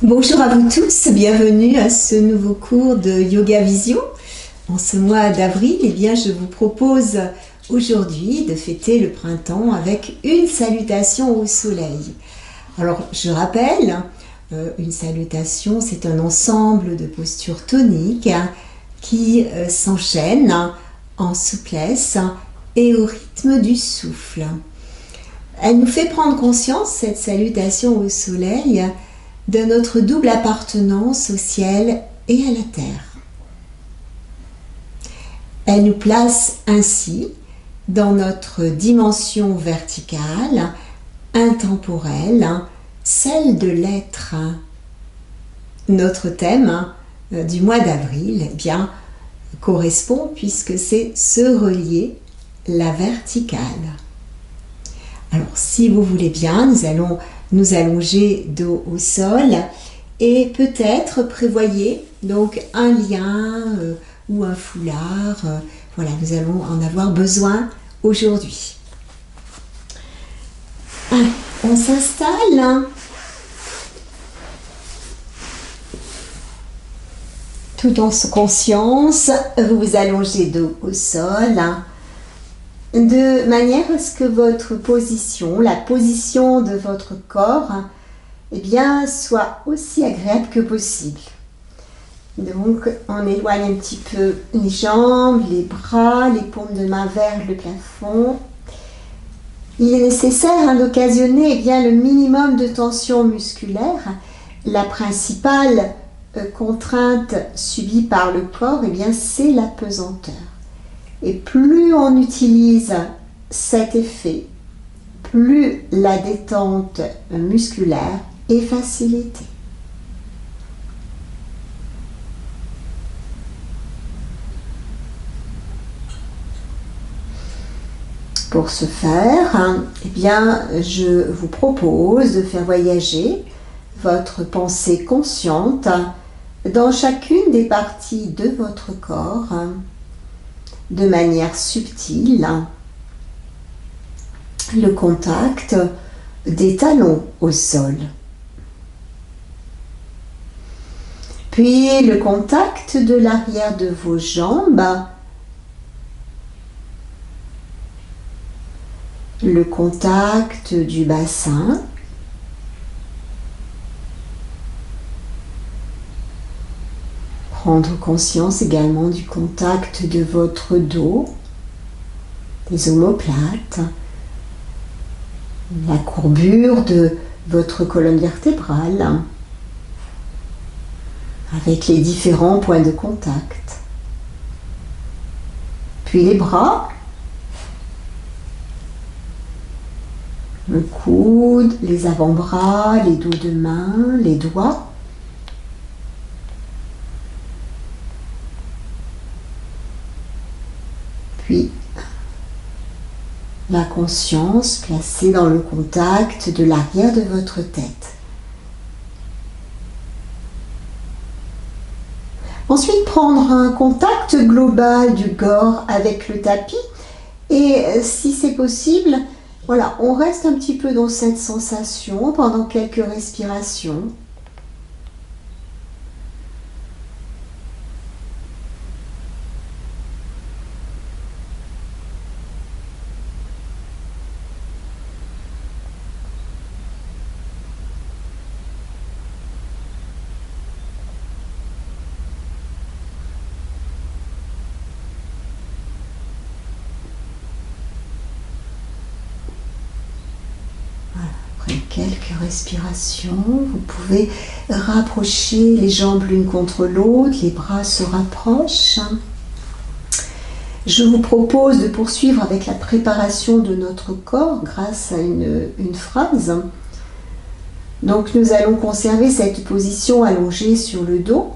Bonjour à vous tous, bienvenue à ce nouveau cours de Yoga Vision. En ce mois d'avril, je vous propose aujourd'hui de fêter le printemps avec une salutation au soleil. Alors, je rappelle, une salutation, c'est un ensemble de postures toniques qui s'enchaînent en souplesse et au rythme du souffle. Elle nous fait prendre conscience, cette salutation au soleil, de notre double appartenance au ciel et à la terre. Elle nous place ainsi dans notre dimension verticale, intemporelle, celle de l'être. Notre thème du mois d'avril correspond puisque c'est se relier la verticale. Alors si vous voulez bien, nous allons nous allonger dos au sol et peut-être prévoyez donc un lien ou un foulard. Voilà, nous allons en avoir besoin aujourd'hui. On s'installe. Tout en conscience, vous vous allongez dos au sol, de manière à ce que votre position, la position de votre corps, soit aussi agréable que possible. Donc, on éloigne un petit peu les jambes, les bras, les paumes de main vers le plafond. Il est nécessaire d'occasionner le minimum de tension musculaire. La principale contrainte subie par le corps, c'est la pesanteur. Et plus on utilise cet effet, plus la détente musculaire est facilitée. Pour ce faire, je vous propose de faire voyager votre pensée consciente dans chacune des parties de votre corps, de manière subtile, le contact des talons au sol. Puis le contact de l'arrière de vos jambes, le contact du bassin, prendre conscience également du contact de votre dos, des omoplates, la courbure de votre colonne vertébrale, avec les différents points de contact. Puis les bras, le coude, les avant-bras, les dos de main, les doigts. Puis la conscience placée dans le contact de l'arrière de votre tête. Ensuite, prendre un contact global du corps avec le tapis et si c'est possible, on reste un petit peu dans cette sensation pendant quelques respirations. Quelques respirations, vous pouvez rapprocher les jambes l'une contre l'autre, les bras se rapprochent. Je vous propose de poursuivre avec la préparation de notre corps grâce à une phrase. Donc nous allons conserver cette position allongée sur le dos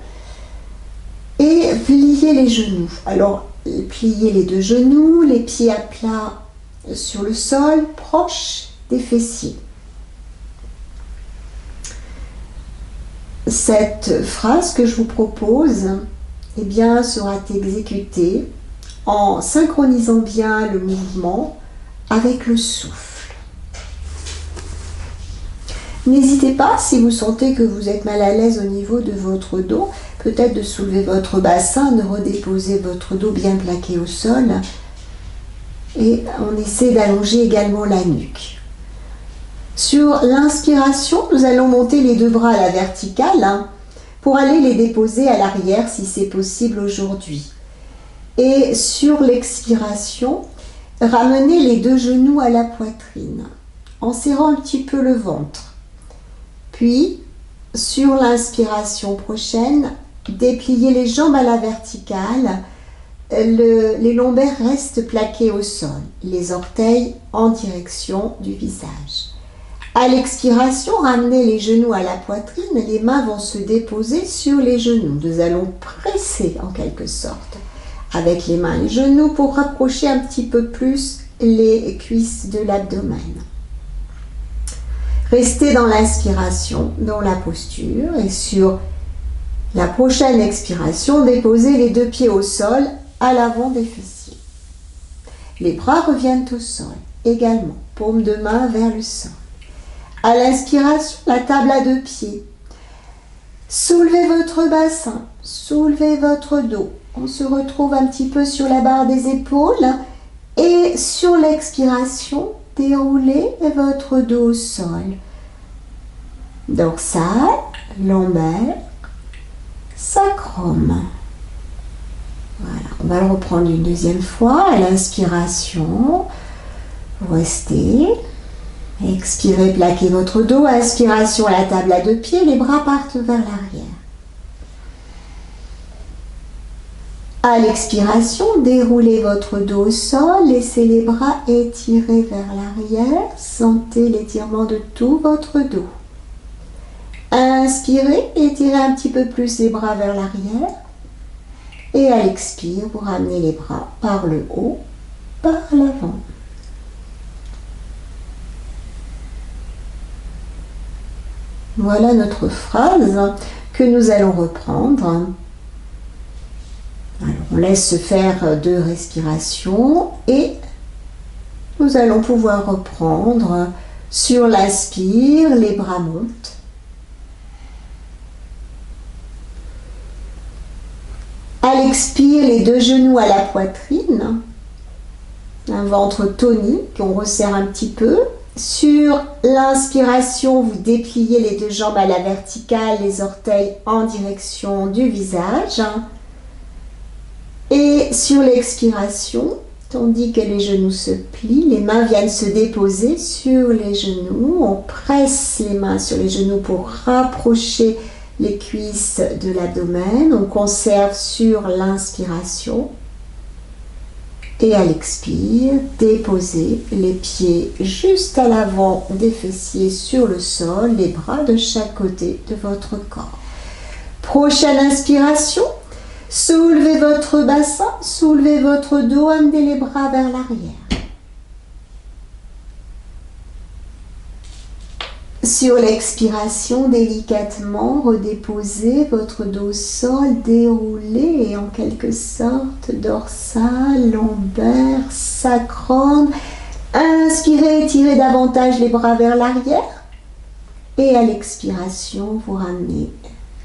et plier les genoux. Alors plier les deux genoux, les pieds à plat sur le sol, proches des fessiers. Cette phrase que je vous propose sera exécutée en synchronisant bien le mouvement avec le souffle. N'hésitez pas, si vous sentez que vous êtes mal à l'aise au niveau de votre dos, peut-être de soulever votre bassin, de redéposer votre dos bien plaqué au sol. Et on essaie d'allonger également la nuque. Sur l'inspiration, nous allons monter les deux bras à la verticale pour aller les déposer à l'arrière si c'est possible aujourd'hui. Et sur l'expiration, ramenez les deux genoux à la poitrine en serrant un petit peu le ventre. Puis, sur l'inspiration prochaine, dépliez les jambes à la verticale. Les lombaires restent plaqués au sol, les orteils en direction du visage. À l'expiration, ramenez les genoux à la poitrine, les mains vont se déposer sur les genoux. Nous allons presser en quelque sorte avec les mains et les genoux pour rapprocher un petit peu plus les cuisses de l'abdomen. Restez dans l'inspiration, dans la posture, et sur la prochaine expiration, déposez les deux pieds au sol à l'avant des fessiers. Les bras reviennent au sol également, paume de main vers le sol. À l'inspiration, la table à deux pieds. Soulevez votre bassin, soulevez votre dos. On se retrouve un petit peu sur la barre des épaules et sur l'expiration, déroulez votre dos au sol. Dorsal, lombaire, sacrum. Voilà, on va le reprendre une deuxième fois. À l'inspiration, vous restez. Expirez, plaquez votre dos. Inspiration à la table à deux pieds, les bras partent vers l'arrière. À l'expiration, déroulez votre dos au sol, laissez les bras étirés vers l'arrière, sentez l'étirement de tout votre dos. Inspirez, étirez un petit peu plus les bras vers l'arrière. Et à l'expire, vous ramenez les bras par le haut, par l'avant. Voilà notre phrase que nous allons reprendre. Alors, on laisse se faire 2 respirations et nous allons pouvoir reprendre. Sur l'inspire, les bras montent. À l'expire, les deux genoux à la poitrine. Un ventre tonique, on resserre un petit peu. Sur l'inspiration, vous dépliez les deux jambes à la verticale, les orteils en direction du visage. Et sur l'expiration, tandis que les genoux se plient, les mains viennent se déposer sur les genoux. On presse les mains sur les genoux pour rapprocher les cuisses de l'abdomen. On conserve sur l'inspiration. Et à l'expire, déposez les pieds juste à l'avant des fessiers sur le sol, les bras de chaque côté de votre corps. Prochaine inspiration. Soulevez votre bassin, soulevez votre dos, amenez les bras vers l'arrière. Sur l'expiration, délicatement, redéposez votre dos au sol, déroulez et en quelque sorte, dorsal, lombaire, sacrum. Inspirez, étirez davantage les bras vers l'arrière. Et à l'expiration, vous ramenez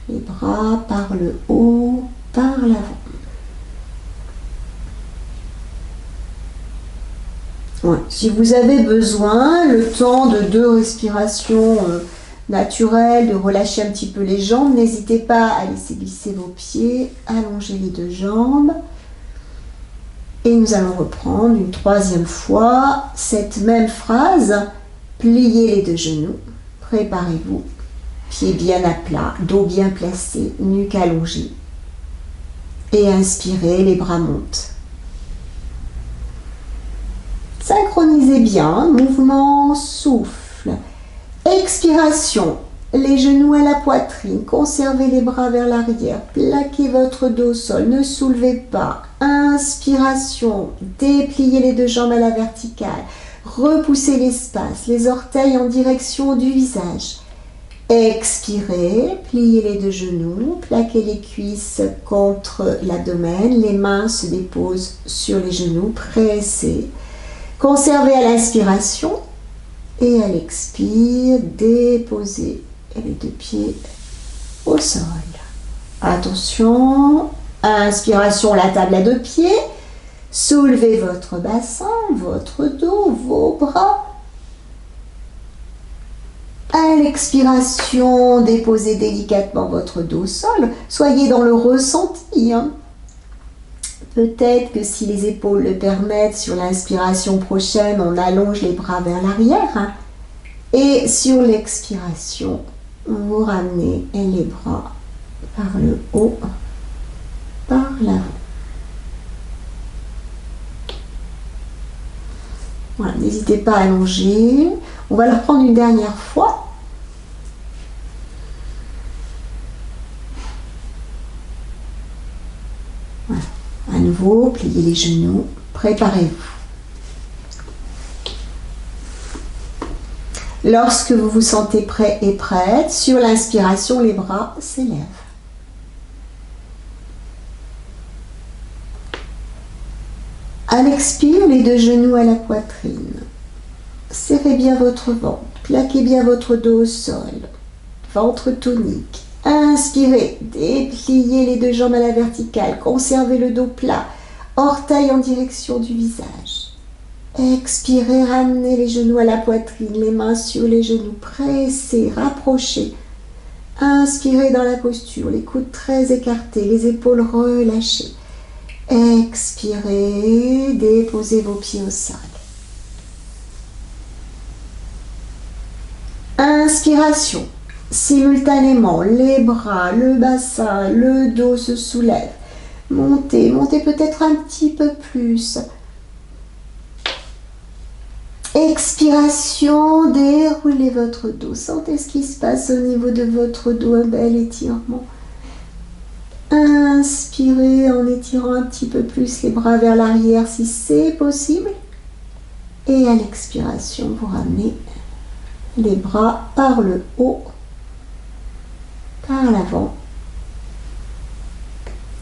les bras par le haut, par l'avant. Ouais. Si vous avez besoin, le temps de 2 respirations naturelles, de relâcher un petit peu les jambes, n'hésitez pas à laisser glisser vos pieds, allonger les 2 jambes. Et nous allons reprendre une 3e fois cette même phrase. Pliez les 2 genoux, préparez-vous, pieds bien à plat, dos bien placé, nuque allongée. Et inspirez, les bras montent. Synchronisez bien, mouvement, souffle. Expiration, les genoux à la poitrine, conservez les bras vers l'arrière, plaquez votre dos au sol, ne soulevez pas. Inspiration, dépliez les 2 jambes à la verticale, repoussez l'espace, les orteils en direction du visage. Expirez, pliez les 2 genoux, plaquez les cuisses contre l'abdomen, les mains se déposent sur les genoux, pressez. Conservez à l'inspiration Et à l'expire, déposez les deux pieds au sol. Attention, inspiration, la table à deux pieds. Soulevez votre bassin, votre dos, vos bras. À l'expiration, déposez délicatement votre dos au sol. Soyez dans le ressenti. Peut-être que si les épaules le permettent, sur l'inspiration prochaine, on allonge les bras vers l'arrière. Et sur l'expiration, vous ramenez les bras par le haut, par l'avant. Voilà, n'hésitez pas à allonger. On va le reprendre une dernière fois. Voilà. À nouveau, pliez les genoux, préparez-vous. Lorsque vous vous sentez prêt et prête, sur l'inspiration, les bras s'élèvent. À l'expire, les deux genoux à la poitrine. Serrez bien votre ventre, plaquez bien votre dos au sol. Ventre tonique. Inspirez, dépliez les deux jambes à la verticale, conservez le dos plat, orteils en direction du visage. Expirez, ramenez les genoux à la poitrine, les mains sur les genoux, pressez, rapprochez. Inspirez dans la posture, les coudes très écartés, les épaules relâchées. Expirez, déposez vos pieds au sol. Inspiration. Simultanément, les bras, le bassin, le dos se soulèvent. Montez, montez peut-être un petit peu plus. Expiration, déroulez votre dos. Sentez ce qui se passe au niveau de votre dos, un bel étirement. Inspirez en étirant un petit peu plus les bras vers l'arrière si c'est possible. Et à l'expiration, vous ramenez les bras par le haut, par l'avant.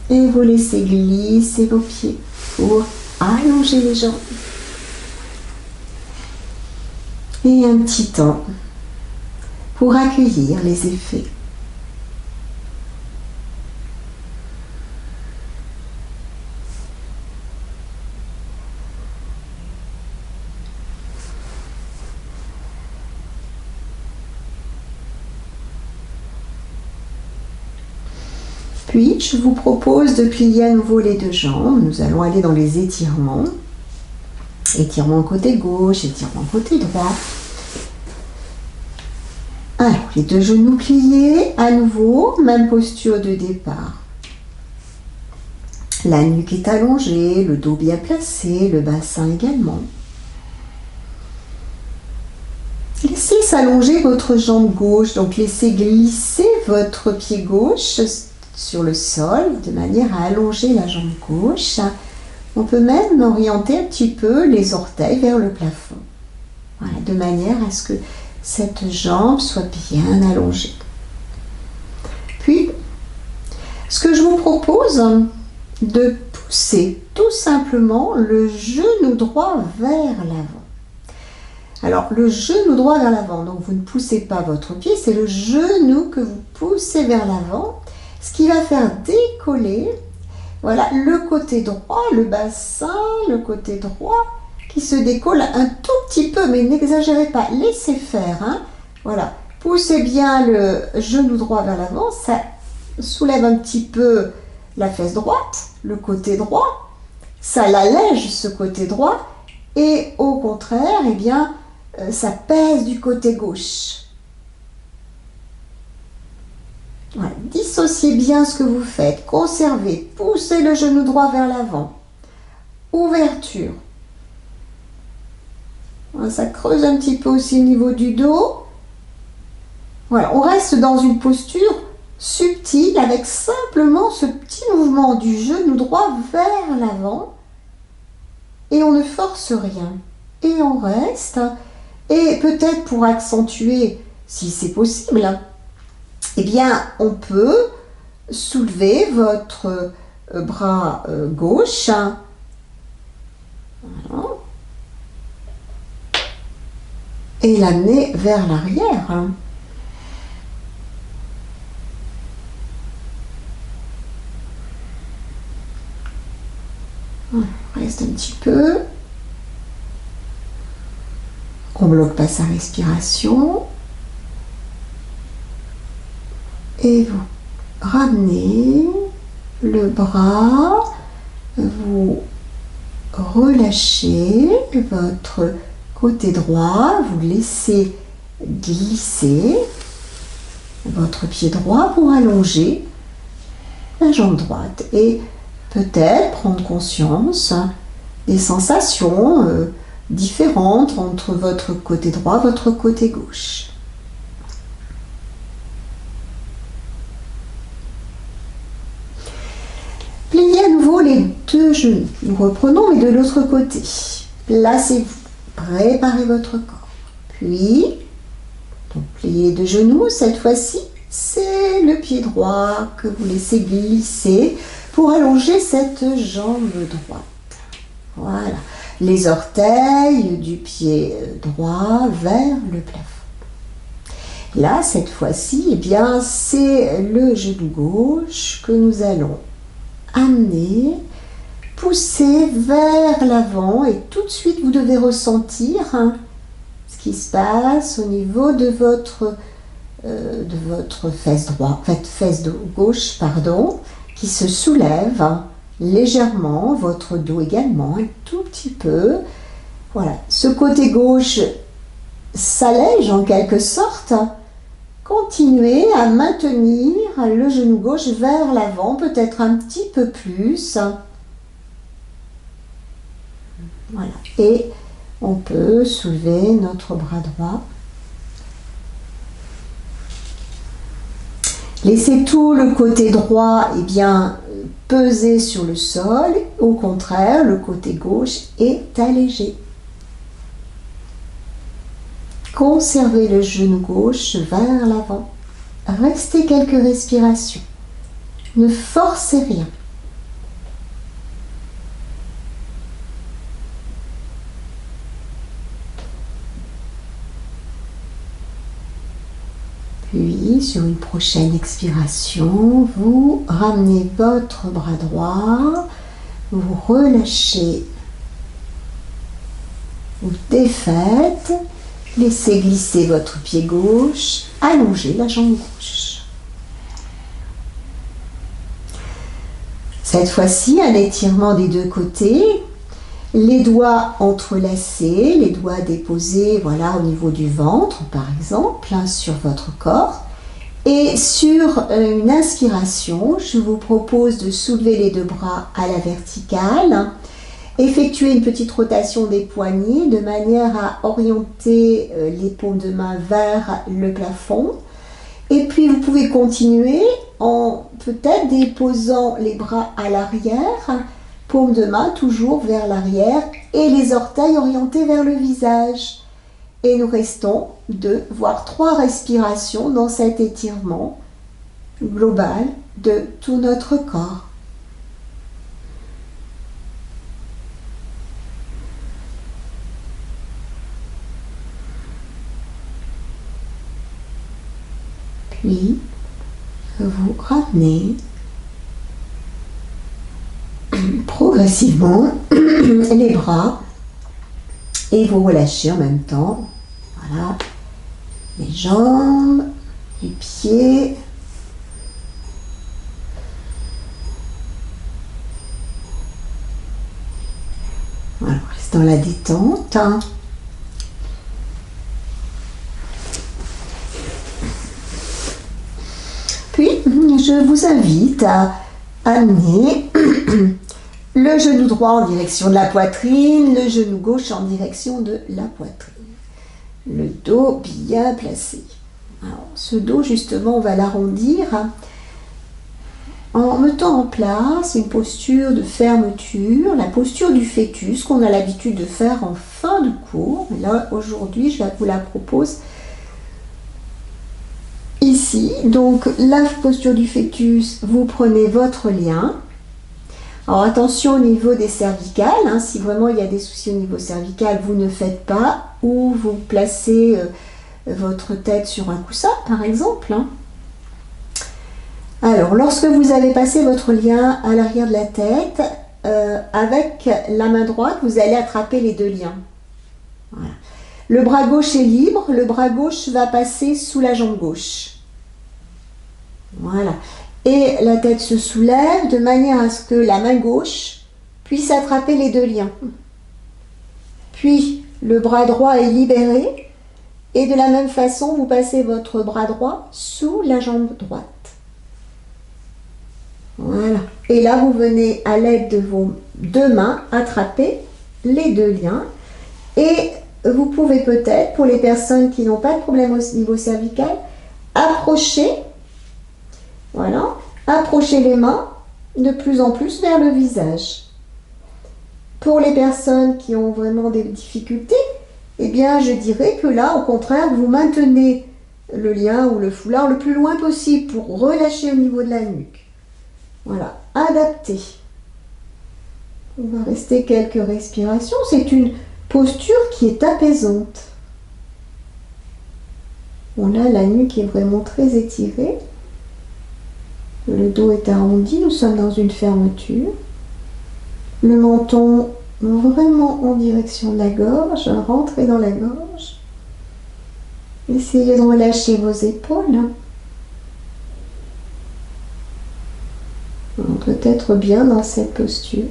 Et vous laissez glisser vos pieds pour allonger les jambes. Et un petit temps pour accueillir les effets. Puis, je vous propose de plier à nouveau les deux jambes. Nous allons aller dans les étirements. Étirement côté gauche, étirement côté droit. Alors, les deux genoux pliés, à nouveau, même posture de départ. La nuque est allongée, le dos bien placé, le bassin également. Laissez s'allonger votre jambe gauche, donc laissez glisser votre pied gauche sur le sol de manière à allonger la jambe gauche. On peut même orienter un petit peu les orteils vers le plafond. Voilà, de manière à ce que cette jambe soit bien allongée. Puis, ce que je vous propose, de pousser tout simplement le genou droit vers l'avant. Alors, le genou droit vers l'avant, donc vous ne poussez pas votre pied, c'est le genou que vous poussez vers l'avant, ce qui va faire décoller, voilà, le côté droit, le bassin, le côté droit, qui se décolle un tout petit peu, mais n'exagérez pas, laissez faire, hein. Voilà, poussez bien le genou droit vers l'avant, ça soulève un petit peu la fesse droite, le côté droit, ça l'allège ce côté droit, et au contraire, eh bien, ça pèse du côté gauche. Voilà. Dissociez bien ce que vous faites, conservez, poussez le genou droit vers l'avant, ouverture. Voilà, ça creuse un petit peu aussi au niveau du dos. Voilà, on reste dans une posture subtile avec simplement ce petit mouvement du genou droit vers l'avant et on ne force rien. Et on reste. Et peut-être pour accentuer, si c'est possible, eh bien, on peut soulever votre bras gauche. Voilà. et l'amener vers l'arrière. Reste un petit peu. On ne bloque pas sa respiration. Et vous ramenez le bras, vous relâchez votre côté droit, vous laissez glisser votre pied droit pour allonger la jambe droite et peut-être prendre conscience des sensations différentes entre votre côté droit et votre côté gauche. Pliez à nouveau les deux genoux. Nous reprenons, mais de l'autre côté. Placez-vous. Préparez votre corps. Puis, donc, pliez les deux genoux. Cette fois-ci, c'est le pied droit que vous laissez glisser pour allonger cette jambe droite. Voilà. Les orteils du pied droit vers le plafond. Là, cette fois-ci, eh bien, c'est le genou gauche que nous allons amener, pousser vers l'avant et tout de suite vous devez ressentir ce qui se passe au niveau de votre fesse droite, fesse gauche, pardon, qui se soulève légèrement, votre dos également, un tout petit peu. Voilà, ce côté gauche s'allège en quelque sorte. Continuez à maintenir le genou gauche vers l'avant, peut-être un petit peu plus. Voilà. Et on peut soulever notre bras droit. Laissez tout le côté droit peser sur le sol. Au contraire, le côté gauche est allégé. Conservez le genou gauche vers l'avant. Restez quelques respirations. Ne forcez rien. Puis, sur une prochaine expiration, vous ramenez votre bras droit, vous relâchez, vous défaites. Laissez glisser votre pied gauche, allongez la jambe gauche. Cette fois-ci, un étirement des deux côtés, les doigts entrelacés, les doigts déposés voilà, au niveau du ventre, par exemple, sur votre corps. Et sur une inspiration, je vous propose de soulever les deux bras à la verticale. Effectuez une petite rotation des poignets de manière à orienter les paumes de main vers le plafond. Et puis vous pouvez continuer en peut-être déposant les bras à l'arrière, paumes de main toujours vers l'arrière et les orteils orientés vers le visage. Et nous restons 2 voire 3 respirations dans cet étirement global de tout notre corps. Puis, vous ramenez progressivement les bras et vous relâchez en même temps. Voilà, les jambes, les pieds. Voilà, reste dans la détente. Puis, je vous invite à amener le genou droit en direction de la poitrine, le genou gauche en direction de la poitrine. Le dos bien placé. Alors, ce dos, justement, on va l'arrondir en mettant en place une posture de fermeture, la posture du fœtus qu'on a l'habitude de faire en fin de cours. Là, aujourd'hui, je vous la propose ici. Donc, la posture du fœtus, vous prenez votre lien. Alors attention au niveau des cervicales, hein, si vraiment il y a des soucis au niveau cervical, vous ne faites pas, ou vous placez votre tête sur un coussin par exemple. Hein. Alors lorsque vous avez passé votre lien à l'arrière de la tête, avec la main droite, vous allez attraper les deux liens. Voilà. Le bras gauche est libre, le bras gauche va passer sous la jambe gauche. Voilà. Et la tête se soulève de manière à ce que la main gauche puisse attraper les deux liens. Puis le bras droit est libéré et de la même façon, vous passez votre bras droit sous la jambe droite. Voilà. Et là, vous venez à l'aide de vos deux mains attraper les deux liens. Et vous pouvez peut-être, pour les personnes qui n'ont pas de problème au niveau cervical, approcher, voilà, approcher les mains de plus en plus vers le visage. Pour les personnes qui ont vraiment des difficultés, eh bien, je dirais que là, au contraire, vous maintenez le lien ou le foulard le plus loin possible pour relâcher au niveau de la nuque. Voilà, adapté. On va rester quelques respirations. C'est une posture qui est apaisante. On a la nuque qui est vraiment très étirée. Le dos est arrondi, nous sommes dans une fermeture. Le menton vraiment en direction de la gorge, rentrez dans la gorge. Essayez de relâcher vos épaules. On peut être bien dans cette posture.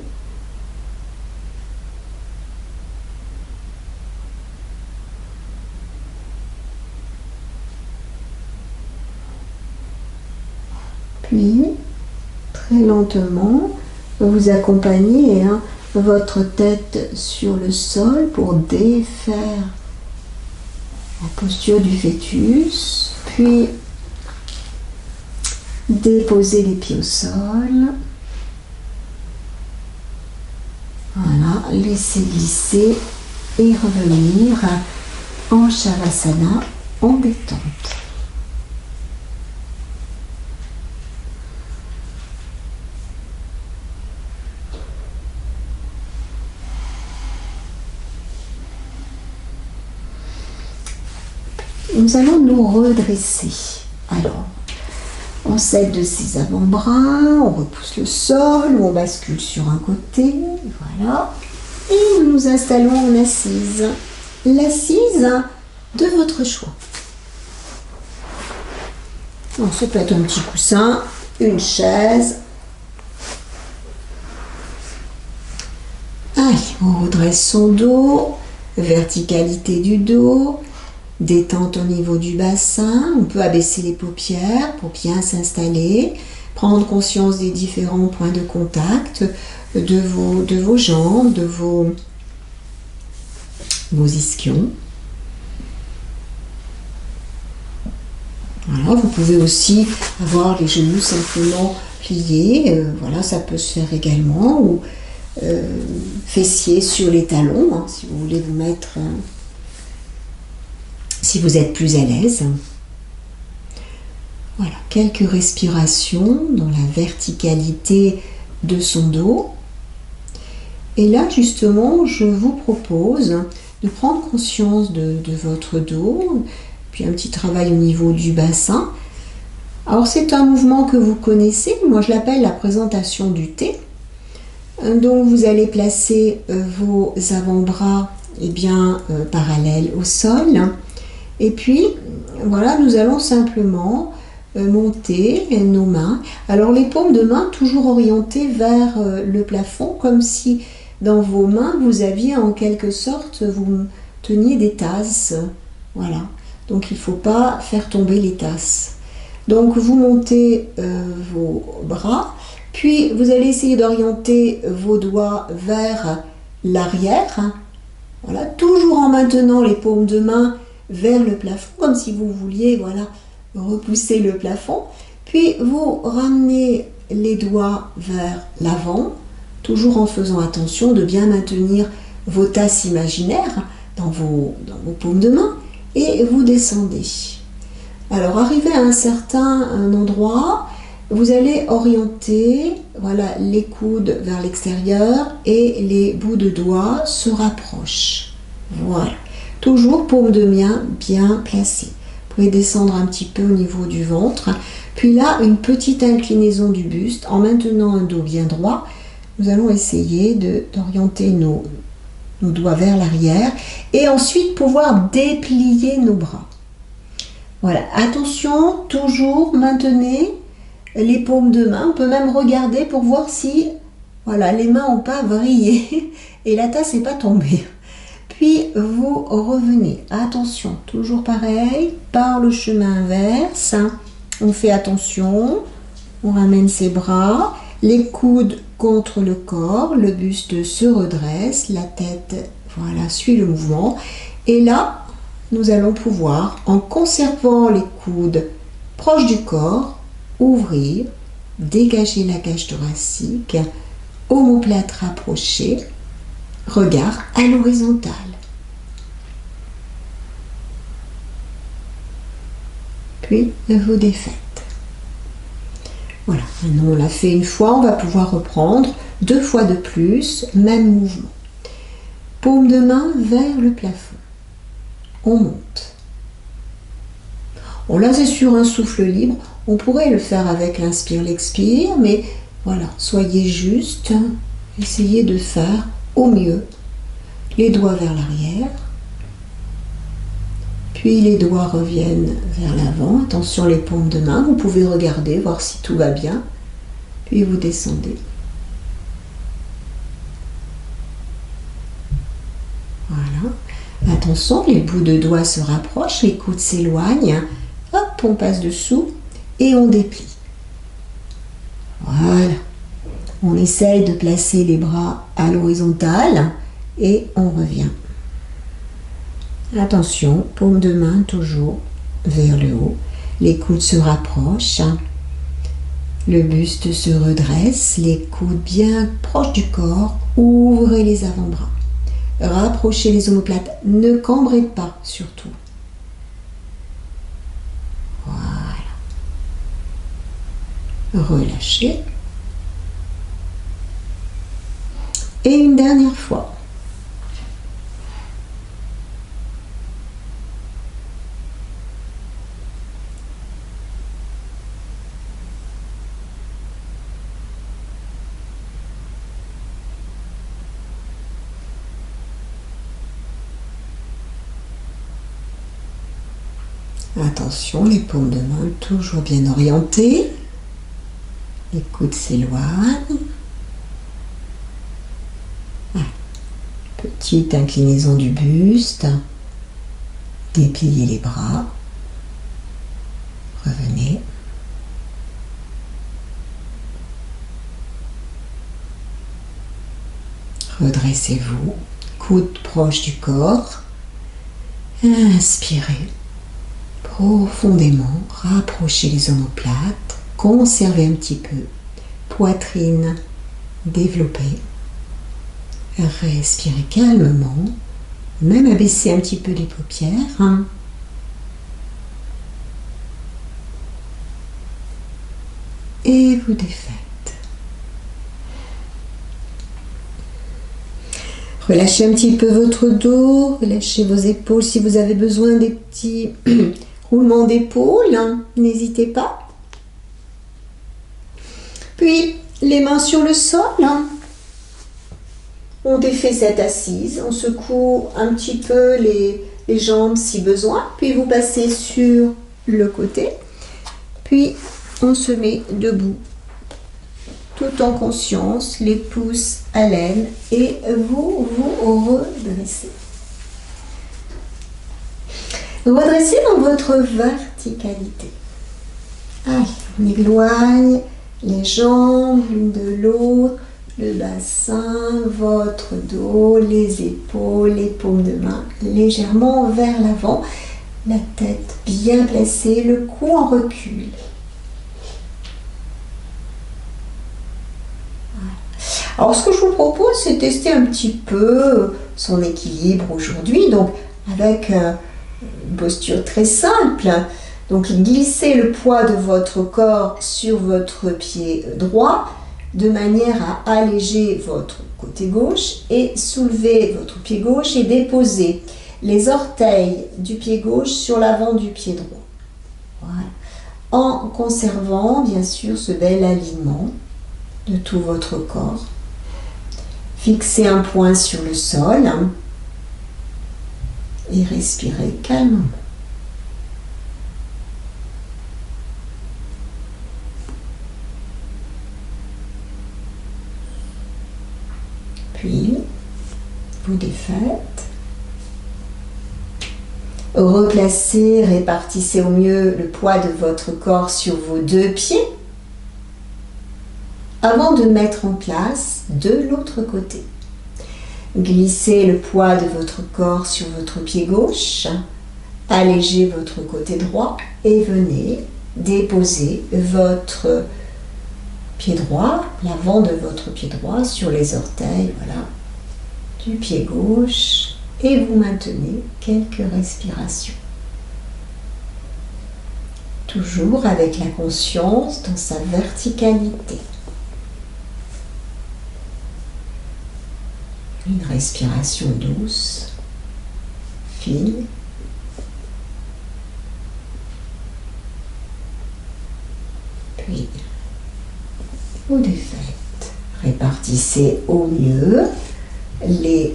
Puis, très lentement, vous accompagnez votre tête sur le sol pour défaire la posture du fœtus, puis déposer les pieds au sol. Voilà, laissez glisser et revenir en Shavasana en détente. Nous allons nous redresser. Alors, on s'aide de ses avant-bras, on repousse le sol ou on bascule sur un côté. Voilà. Et nous nous installons en assise. L'assise de votre choix. Donc, ça peut être un petit coussin, une chaise. Allez, on redresse son dos, verticalité du dos. Détente au niveau du bassin, on peut abaisser les paupières pour bien s'installer, prendre conscience des différents points de contact de vos jambes, de vos ischions. Voilà, vous pouvez aussi avoir les genoux simplement pliés, voilà, ça peut se faire également, ou fessiers sur les talons, hein, si vous voulez vous mettre... si vous êtes plus à l'aise. Voilà, quelques respirations dans la verticalité de son dos. Et là, justement, je vous propose de prendre conscience de votre dos, puis un petit travail au niveau du bassin. Alors, c'est un mouvement que vous connaissez, moi je l'appelle la présentation du T. Donc, vous allez placer vos avant-bras parallèles au sol. Et puis, voilà, nous allons simplement monter nos mains. Alors, les paumes de main toujours orientées vers le plafond, comme si dans vos mains, vous aviez en quelque sorte, vous teniez des tasses. Voilà. Donc, il ne faut pas faire tomber les tasses. Donc, vous montez vos bras, puis vous allez essayer d'orienter vos doigts vers l'arrière. Voilà, toujours en maintenant les paumes de main vers le plafond, comme si vous vouliez, voilà, repousser le plafond. Puis vous ramenez les doigts vers l'avant, toujours en faisant attention de bien maintenir vos tasses imaginaires dans vos paumes de main, et vous descendez. Alors, arrivé à un certain endroit, vous allez orienter, voilà, les coudes vers l'extérieur et les bouts de doigts se rapprochent. Voilà. Toujours paume de main bien placée. Vous pouvez descendre un petit peu au niveau du ventre. Puis là, une petite inclinaison du buste. En maintenant un dos bien droit, nous allons essayer d'orienter nos doigts vers l'arrière et ensuite pouvoir déplier nos bras. Voilà. Attention, toujours maintenez les paumes de main. On peut même regarder pour voir si voilà, les mains n'ont pas vrillé et la tasse n'est pas tombée. Puis vous revenez. Attention, toujours pareil, par le chemin inverse. On fait attention, on ramène ses bras, les coudes contre le corps, le buste se redresse, la tête, voilà, suit le mouvement. Et là, nous allons pouvoir, en conservant les coudes proches du corps, ouvrir, dégager la cage thoracique, omoplate rapprochée, regard à l'horizontale. Puis vous défaites. Voilà, maintenant on l'a fait une fois, on va pouvoir reprendre 2 fois de plus, même mouvement. Paume de main vers le plafond. On monte. Bon, là c'est sur un souffle libre, on pourrait le faire avec l'inspire, l'expire, mais voilà, soyez juste, essayez de faire au mieux. Les doigts vers l'arrière. Puis les doigts reviennent vers l'avant. Attention les paumes de main. Vous pouvez regarder, voir si tout va bien. Puis vous descendez. Voilà. Attention, les bouts de doigts se rapprochent, les coudes s'éloignent. Hop, on passe dessous et on déplie. Voilà. On essaye de placer les bras à l'horizontale et on revient. Attention, paume de main toujours vers le haut. Les coudes se rapprochent. Le buste se redresse. Les coudes bien proches du corps. Ouvrez les avant-bras. Rapprochez les omoplates. Ne cambrez pas surtout. Voilà. Relâchez. Et une dernière fois. Attention, les paumes de main toujours bien orientées. Les coudes s'éloignent. Petite inclinaison du buste. Dépliez les bras. Revenez. Redressez-vous. Coudes proches du corps. Inspirez. Profondément, rapprochez les omoplates, conservez un petit peu, poitrine développée, respirez calmement, même abaisser un petit peu les paupières. Et vous défaites. Relâchez un petit peu votre dos, relâchez vos épaules si vous avez besoin des petits roulement d'épaule, n'hésitez pas. Puis, les mains sur le sol. On défait cette assise, on secoue un petit peu les jambes si besoin. Puis, vous passez sur le côté. Puis, on se met debout, tout en conscience, les pouces à l'aine. Et vous redressez. Redressez dans votre verticalité. Allez, on éloigne les jambes l'une de l'autre, le bassin, votre dos, les épaules, les paumes de main légèrement vers l'avant, la tête bien placée, le cou en recul. Alors ce que je vous propose, c'est tester un petit peu son équilibre aujourd'hui, donc avec une posture très simple. Donc glissez le poids de votre corps sur votre pied droit de manière à alléger votre côté gauche et soulever votre pied gauche et déposer les orteils du pied gauche sur l'avant du pied droit. Voilà. En conservant bien sûr ce bel alignement de tout votre corps. Fixez un point sur le sol et respirez calmement. Puis, vous défaites. Replacez, répartissez au mieux le poids de votre corps sur vos deux pieds avant de mettre en place de l'autre côté. Glissez le poids de votre corps sur votre pied gauche, allégez votre côté droit et venez déposer votre pied droit, l'avant de votre pied droit sur les orteils, voilà, du pied gauche et vous maintenez quelques respirations. Toujours avec la conscience dans sa verticalité. Une respiration douce, fine. Puis, vous défaites. Répartissez au mieux le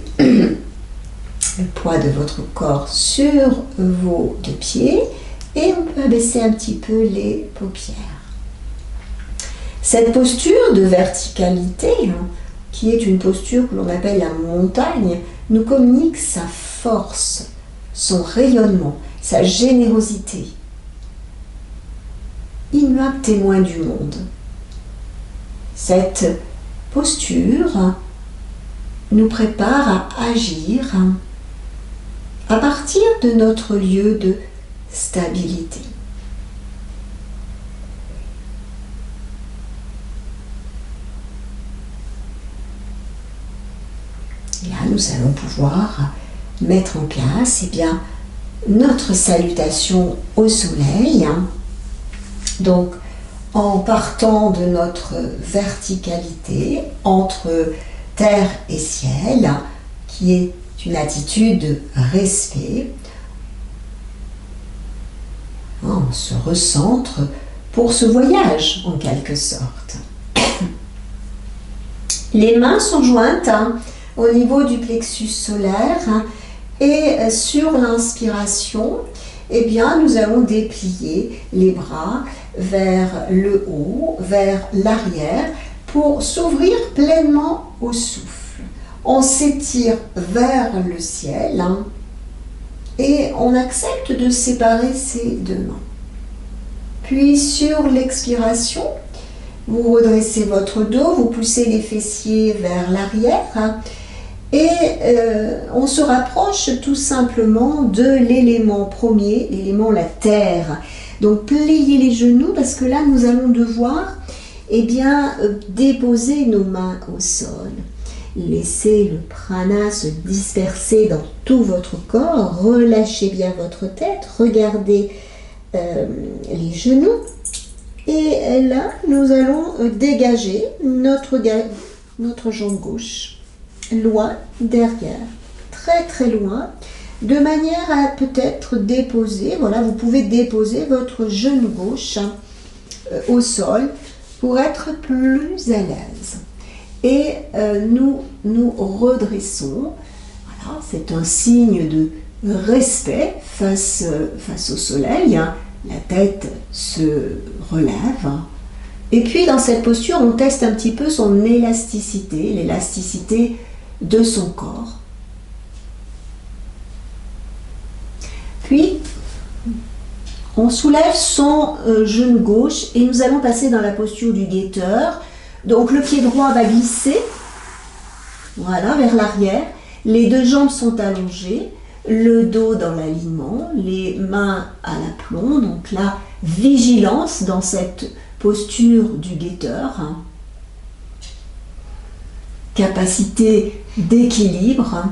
poids de votre corps sur vos deux pieds et on peut abaisser un petit peu les paupières. Cette posture de verticalité, qui est une posture que l'on appelle la montagne, nous communique sa force, son rayonnement, sa générosité. Immuable témoin du monde. Cette posture nous prépare à agir à partir de notre lieu de stabilité. Là, nous allons pouvoir mettre en place notre salutation au soleil. Donc, en partant de notre verticalité entre terre et ciel, qui est une attitude de respect, on se recentre pour ce voyage en quelque sorte. Les mains sont jointes au niveau du plexus solaire et sur l'inspiration, nous allons déplier les bras vers le haut, vers l'arrière pour s'ouvrir pleinement au souffle. On s'étire vers le ciel et on accepte de séparer ses deux mains. Puis sur l'expiration, vous redressez votre dos, vous poussez les fessiers vers l'arrière et on se rapproche tout simplement de l'élément premier, l'élément la terre. Donc pliez les genoux parce que là nous allons devoir déposer nos mains au sol. Laissez le prana se disperser dans tout votre corps, relâchez bien votre tête, regardez les genoux et là nous allons dégager notre jambe gauche, loin derrière, très très loin, de manière à peut-être déposer, voilà, vous pouvez déposer votre genou gauche au sol pour être plus à l'aise. Et nous redressons, voilà, c'est un signe de respect face au soleil, la tête se relève. Et puis dans cette posture, on teste un petit peu son élasticité, l'élasticité de son corps. Puis, on soulève son genou gauche et nous allons passer dans la posture du guetteur. Donc le pied droit va glisser, voilà, vers l'arrière. Les deux jambes sont allongées, le dos dans l'alignement, les mains à l'aplomb. Donc là, vigilance dans cette posture du guetteur. Capacité d'équilibre.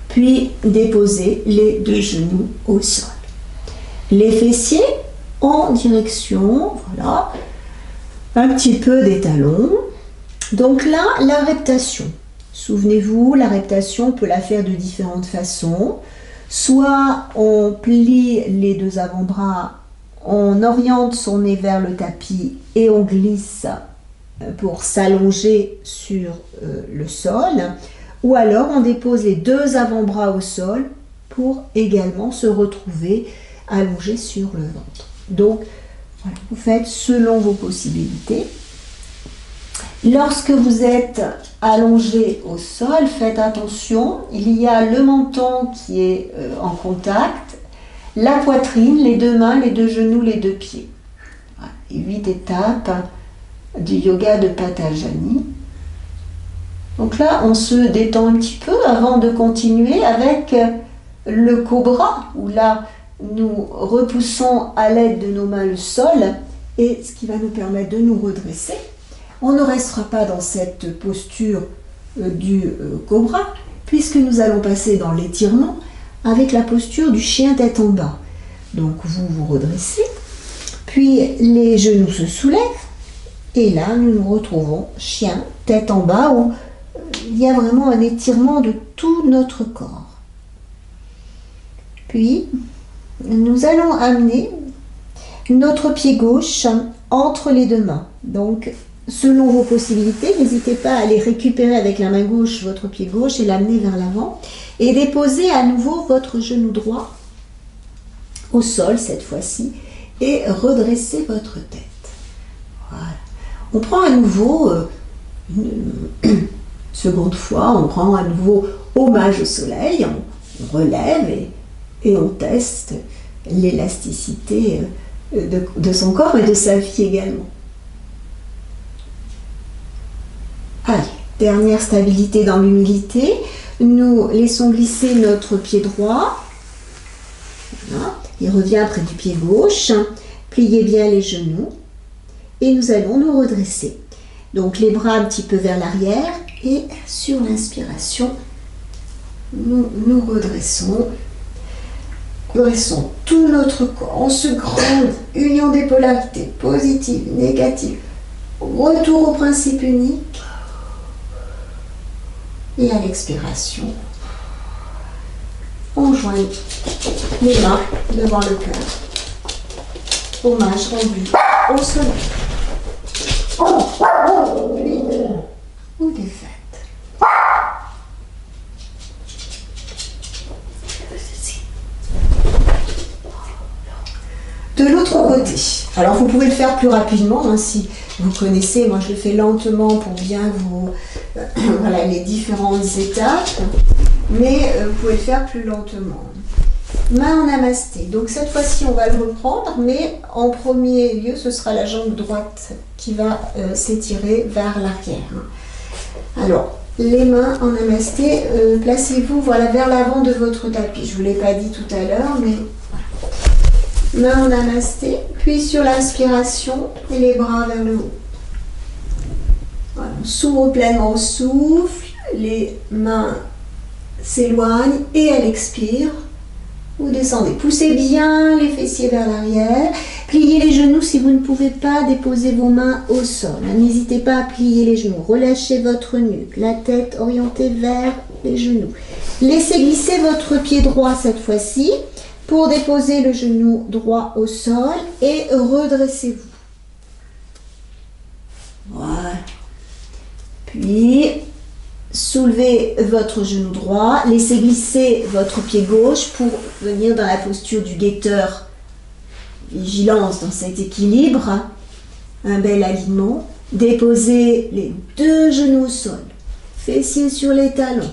Puis déposer les deux genoux au sol. Les fessiers en direction, voilà, un petit peu des talons. Donc là, la reptation. Souvenez-vous, la reptation, on peut la faire de différentes façons. Soit on plie les deux avant-bras, on oriente son nez vers le tapis et on glisse pour s'allonger sur le sol. Ou alors on dépose les deux avant-bras au sol pour également se retrouver allongé sur le ventre. Donc, voilà, vous faites selon vos possibilités. Lorsque vous êtes allongé au sol, faites attention, il y a le menton qui est en contact, la poitrine, les deux mains, les deux genoux, les deux pieds. Voilà, 8 étapes du yoga de Patanjali. Donc là, on se détend un petit peu avant de continuer avec le cobra, où là, nous repoussons à l'aide de nos mains le sol, et ce qui va nous permettre de nous redresser. On ne restera pas dans cette posture du cobra, puisque nous allons passer dans l'étirement avec la posture du chien tête en bas. Donc vous vous redressez, puis les genoux se soulèvent, et là nous nous retrouvons chien tête en bas, où il y a vraiment un étirement de tout notre corps. Puis nous allons amener notre pied gauche entre les deux mains. Donc selon vos possibilités, n'hésitez pas à aller récupérer avec la main gauche votre pied gauche et l'amener vers l'avant. Et déposez à nouveau votre genou droit au sol cette fois-ci et redressez votre tête. Voilà. On prend à nouveau, une seconde fois, on prend à nouveau hommage au soleil, on relève et on teste l'élasticité de son corps et de sa vie également. Allez, dernière stabilité dans l'humilité. Nous laissons glisser notre pied droit. Voilà. Il revient près du pied gauche. Pliez bien les genoux. Et nous allons nous redresser. Donc les bras un petit peu vers l'arrière. Et sur l'inspiration, nous nous redressons. Redressons tout notre corps. On se grande. Union des polarités. Positive, négative. Retour au principe unique. Et à l'expiration, on joint les mains devant le cœur. Hommage rendu au soleil. Ou défaite. De l'autre côté, alors vous pouvez le faire plus rapidement hein, si vous connaissez, moi je le fais lentement pour bien vous, voilà les différentes étapes, mais vous pouvez le faire plus lentement. Main en namasté, donc cette fois-ci on va le reprendre, mais en premier lieu ce sera la jambe droite qui va s'étirer vers l'arrière. Alors, les mains en namasté, placez-vous voilà, vers l'avant de votre tapis, je ne vous l'ai pas dit tout à l'heure, mais voilà. Main en namasté, puis sur l'inspiration, les bras vers le haut. Voilà, on s'ouvre pleinement au souffle, les mains s'éloignent et elle expire. Vous descendez, poussez bien les fessiers vers l'arrière, pliez les genoux si vous ne pouvez pas, déposez vos mains au sol. N'hésitez pas à plier les genoux, relâchez votre nuque, la tête orientée vers les genoux. Laissez glisser votre pied droit cette fois-ci pour déposer le genou droit au sol et redressez-vous. Voilà. Puis, soulevez votre genou droit, laissez glisser votre pied gauche pour venir dans la posture du guetteur. Vigilance dans cet équilibre, un bel alignement. Déposez les deux genoux au sol, fessiers sur les talons.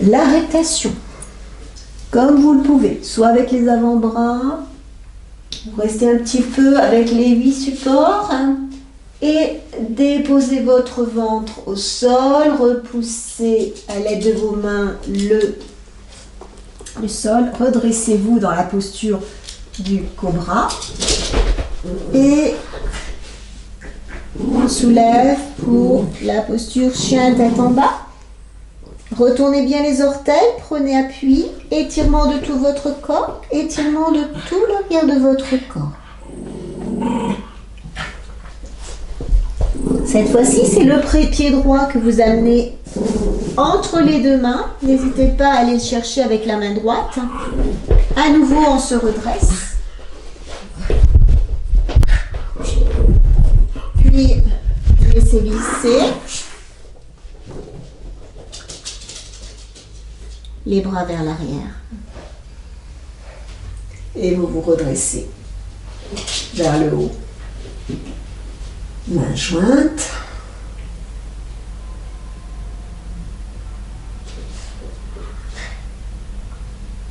L'arrêtation, comme vous le pouvez, soit avec les avant-bras, vous restez un petit peu avec les 8 supports, et déposez votre ventre au sol, repoussez à l'aide de vos mains le sol, redressez-vous dans la posture du cobra et on soulève pour la posture chien tête en bas. Retournez bien les orteils, prenez appui, étirement de tout votre corps, étirement de tout l'arrière de votre corps. Cette fois-ci, c'est le pied droit que vous amenez entre les deux mains. N'hésitez pas à aller le chercher avec la main droite. À nouveau, on se redresse. Puis, laissez glisser. Les bras vers l'arrière. Et vous vous redressez vers le haut. Main jointe.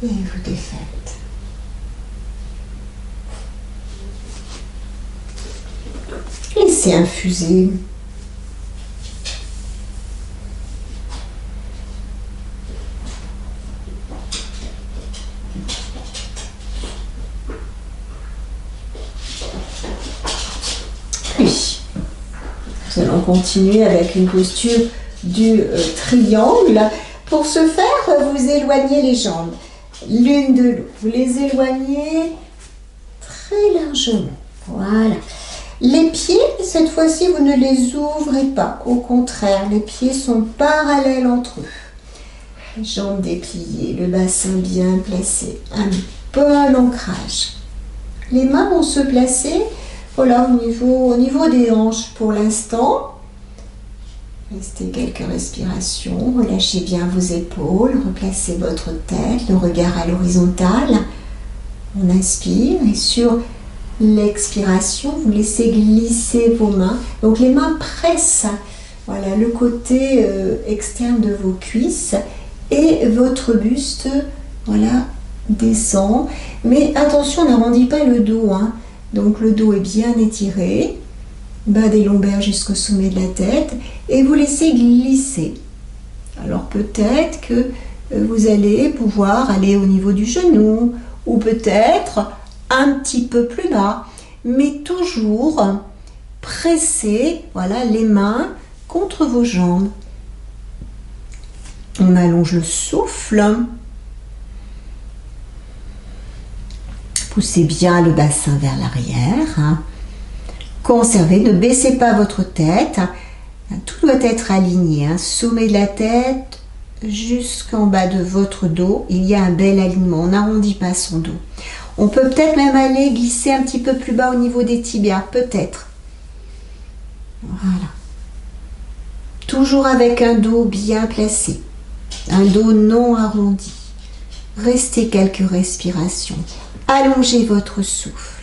Et vous défaites. Laissez infuser. Puis, nous allons continuer avec une posture du triangle. Pour ce faire, vous éloignez les jambes l'une de l'autre. Vous les éloignez très largement. Voilà. Les pieds, cette fois-ci, vous ne les ouvrez pas. Au contraire, les pieds sont parallèles entre eux. Les jambes dépliées, le bassin bien placé. Un bon ancrage. Les mains vont se placer voilà, au niveau des hanches pour l'instant. Restez quelques respirations, relâchez bien vos épaules, replacez votre tête, le regard à l'horizontale. On inspire et sur l'expiration, vous laissez glisser vos mains. Donc les mains pressent voilà, le côté externe de vos cuisses et votre buste voilà, descend. Mais attention, n'arrondis pas le dos. Hein. Donc le dos est bien étiré. Bas des lombaires jusqu'au sommet de la tête et vous laissez glisser. Alors peut-être que vous allez pouvoir aller au niveau du genou ou peut-être un petit peu plus bas, mais toujours presser voilà, les mains contre vos jambes. On allonge le souffle. Poussez bien le bassin vers l'arrière. Conservez, ne baissez pas votre tête, tout doit être aligné, sommet de la tête jusqu'en bas de votre dos, il y a un bel alignement, on n'arrondit pas son dos. On peut peut-être même aller glisser un petit peu plus bas au niveau des tibias, peut-être. Voilà. Toujours avec un dos bien placé, un dos non arrondi. Restez quelques respirations, allongez votre souffle.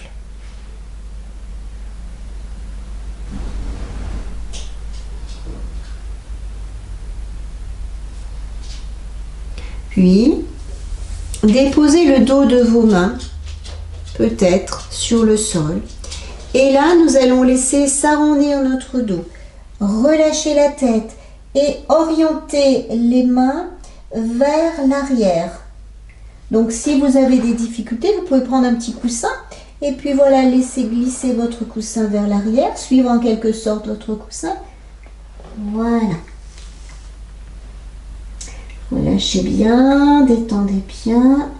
Puis, déposez le dos de vos mains, peut-être sur le sol. Et là, nous allons laisser s'arrondir notre dos. Relâcher la tête et orienter les mains vers l'arrière. Donc, si vous avez des difficultés, vous pouvez prendre un petit coussin. Et puis voilà, laissez glisser votre coussin vers l'arrière, suivre en quelque sorte votre coussin. Voilà. Relâchez bien, détendez bien.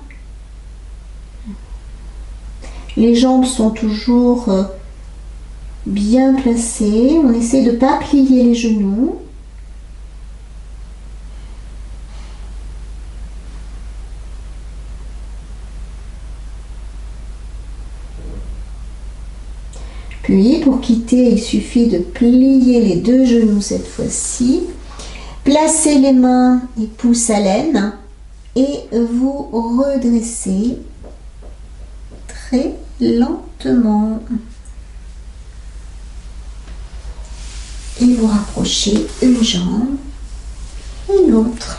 Les jambes sont toujours bien placées. On essaie de ne pas plier les genoux. Puis, pour quitter, il suffit de plier les deux genoux cette fois-ci. Placez les mains et pouces à l'aine et vous redressez très lentement. Et vous rapprochez une jambe et l'autre.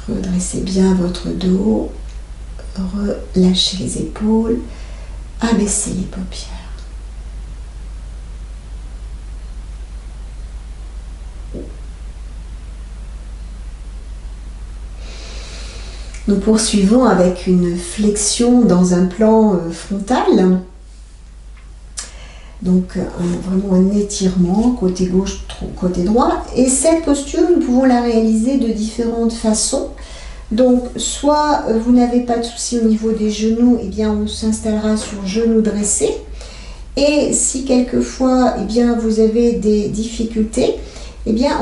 Redressez bien votre dos, relâchez les épaules, abaissez les paupières. Nous poursuivons avec une flexion dans un plan frontal. Donc vraiment un étirement, côté gauche, côté droit. Et cette posture, nous pouvons la réaliser de différentes façons. Donc soit vous n'avez pas de souci au niveau des genoux, et bien on s'installera sur genoux dressés. Et si quelquefois vous avez des difficultés,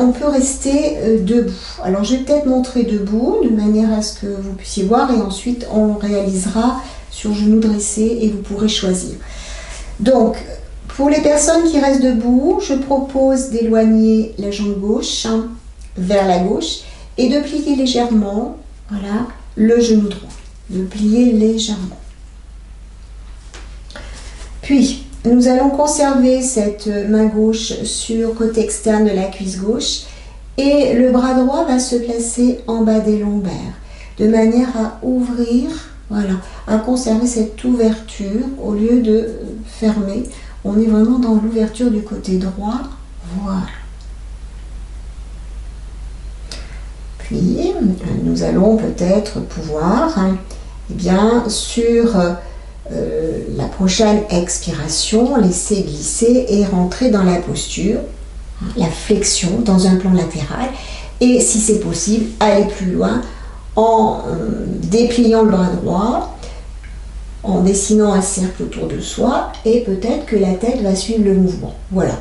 on peut rester debout. Alors je vais peut-être montrer debout de manière à ce que vous puissiez voir et ensuite on réalisera sur genoux dressés et vous pourrez choisir. Donc pour les personnes qui restent debout, je propose d'éloigner la jambe gauche vers la gauche et de plier légèrement, voilà, le genou droit. De plier légèrement. Puis, nous allons conserver cette main gauche sur le côté externe de la cuisse gauche et le bras droit va se placer en bas des lombaires de manière à ouvrir, voilà, à conserver cette ouverture au lieu de fermer. On est vraiment dans l'ouverture du côté droit, voilà. Puis, nous allons peut-être pouvoir, sur la prochaine expiration, laisser glisser et rentrer dans la posture, la flexion dans un plan latéral. Et si c'est possible, aller plus loin en dépliant le bras droit, en dessinant un cercle autour de soi et peut-être que la tête va suivre le mouvement. Voilà.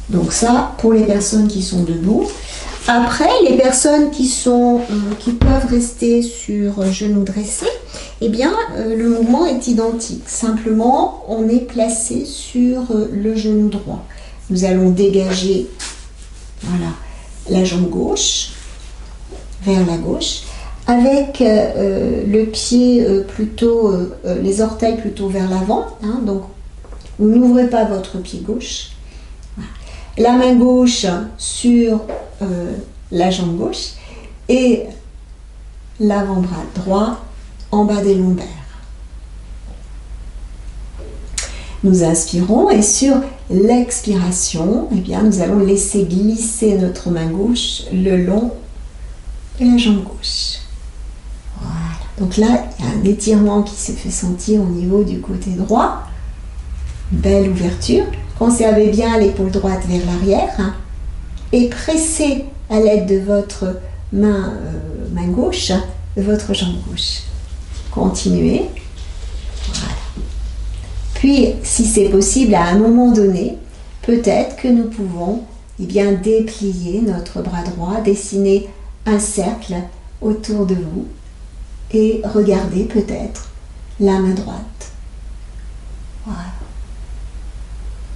Donc ça, pour les personnes qui sont debout. Après, les personnes qui peuvent rester sur genoux dressés, le mouvement est identique. Simplement, on est placé sur le genou droit. Nous allons dégager, voilà, la jambe gauche vers la gauche, avec le pied plutôt, les orteils plutôt vers l'avant. Donc, vous n'ouvrez pas votre pied gauche. Voilà. La main gauche sur la jambe gauche et l'avant-bras droit en bas des lombaires. Nous inspirons et sur l'expiration, nous allons laisser glisser notre main gauche le long de la jambe gauche. Voilà. Donc là, il y a un étirement qui se fait sentir au niveau du côté droit. Belle ouverture. Conservez bien l'épaule droite vers l'arrière et pressez à l'aide de votre main gauche votre jambe gauche. Continuez. Voilà. Puis, si c'est possible, à un moment donné, peut-être que nous pouvons déplier notre bras droit, dessiner un cercle autour de vous et regarder peut-être la main droite. Voilà.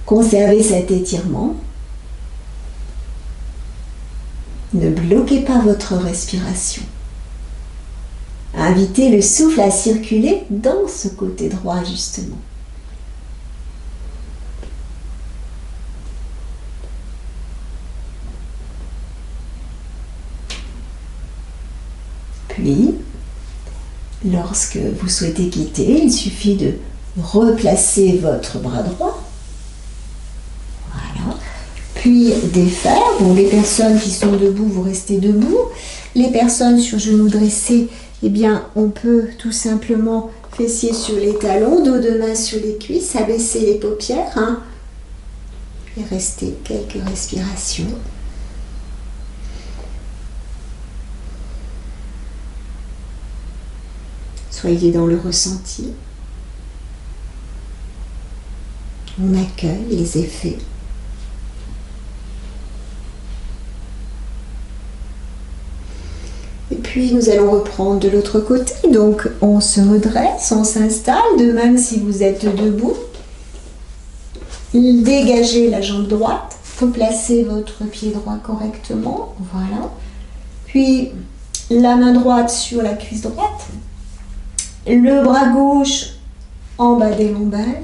Conservez cet étirement. Ne bloquez pas votre respiration. Invitez le souffle à circuler dans ce côté droit justement. Puis, lorsque vous souhaitez quitter, il suffit de replacer votre bras droit. Voilà. Puis défaire. Bon, les personnes qui sont debout, vous restez debout. Les personnes sur genoux dressés, on peut tout simplement fessier sur les talons, dos de main sur les cuisses, abaisser les paupières et rester quelques respirations. Soyez dans le ressenti. On accueille les effets. Et puis nous allons reprendre de l'autre côté. Donc on se redresse, on s'installe, de même si vous êtes debout. Dégagez la jambe droite, replacez votre pied droit correctement. Voilà. Puis la main droite sur la cuisse droite. Le bras gauche en bas des lombaires.